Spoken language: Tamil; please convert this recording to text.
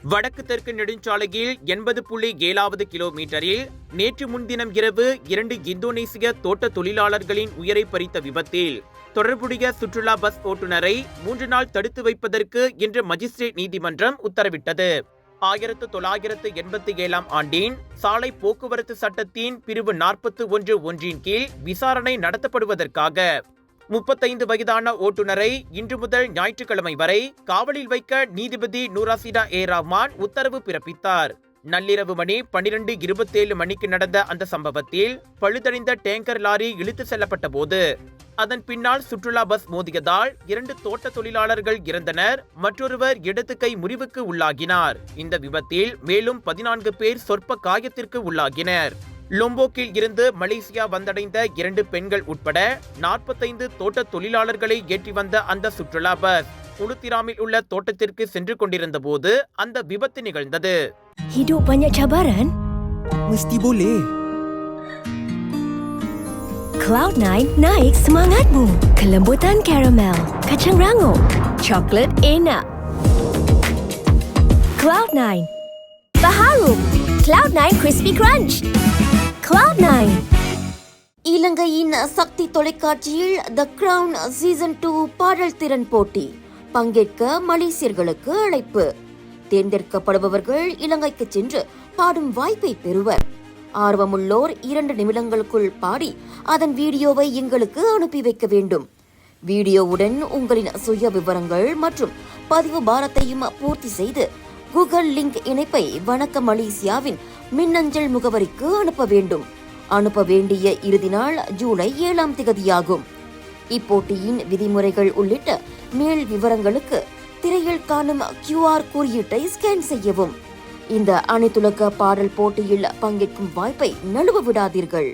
வடக்கு தெற்கு நெடுஞ்சாலையில் 80.7 கிலோமீட்டரில் நேற்று முன்தினம் இரவு 2 இந்தோனேசிய தோட்ட தொழிலாளர்களின் உயிரை பறித்த விபத்தில் தொடர்புடைய சுற்றுலா பஸ் ஓட்டுநரை 3 நாள் தடுத்து வைப்பதற்கு இன்று மஜிஸ்ட்ரேட் நீதிமன்றம் உத்தரவிட்டது. 1987 ஆண்டின் சாலை போக்குவரத்து சட்டத்தின் பிரிவு 41(1) கீழ் விசாரணை நடத்தப்படுவதற்காக 35 வயதான ஓட்டுநரை இன்று முதல் ஞாயிற்றுக்கிழமை வரை காவலில் வைக்க நீதிபதி நூராசிடா ஏ ரஹ்மான் உத்தரவு பிறப்பித்தார். நள்ளிரவு மணி 12:27 மணிக்கு நடந்த அந்த சம்பவத்தில் பழுதடைந்த டேங்கர் லாரி இழுத்து செல்லப்பட்ட போது அதன் பின்னால் சுற்றுலா பஸ் மோதியதால் 2 தோட்ட தொழிலாளர்கள் இறந்தனர், மற்றொருவர் இடது கை முறிவுக்கு உள்ளாகினார். இந்த விபத்தில் மேலும் 14 பேர் சொற்ப காயத்திற்கு உள்ளாகினர். லொம்போக்கில் இருந்து மலேசியா வந்தடைந்த 2 பெண்கள் உட்பட 45 தோட்ட தொழிலாளர்களை ஏற்றி வந்த அந்த சுற்றுலா பஸ் குளுத்திராமில் உள்ள தோட்டத்திற்கு சென்று கொண்டிருந்த போது அந்த விபத்து நிகழ்ந்தது. Hidup banyak cabaran? Mesti boleh. Cloud9 naik semangatmu. Kelembutan karamel, kacang rangup, coklat enak. Cloud9. Baharu. Cloud9 Crispy Crunch. Cloud9. இலங்கையின் சக்தி தொலைக்காட்சியில் த கிரவுன் சீசன் 2 பாடல் திறன் போட்டி பங்கேற்க மலேசியர்களுக்கு அழைப்பு. தேர்ந்தெடுக்கப்படுபவர்கள் இலங்கைக்கு சென்று பாடும் வாய்ப்பை பெறுவர். ஆர்வமுள்ளோர் 2 நிமிடங்களுக்குள் பாடி அதன் வீடியோவை எங்களுக்கு அனுப்பி வைக்க வேண்டும். வீடியோவுடன் உங்களின் சுய விவரங்கள் மற்றும் பதிவு பாரத்தையும் பூர்த்தி செய்து கூகுள் லிங்க் இணைப்பை வணக்க மலேசியாவின் மின்னஞ்சல் முகவரிக்கு அனுப்ப வேண்டும். அனுப்ப வேண்டிய இறுதி நாள் ஜூலை 7 இப்போட்டியின் விதிமுறைகள் உள்ளிட்ட மேல் விவரங்களுக்கு திரையில் காணும் QR குறியீட்டை ஸ்கேன் செய்யவும். இந்த அனைத்துலக பாடல் போட்டியில் பங்கேற்கும் வாய்ப்பை நழுவ விடாதீர்கள்.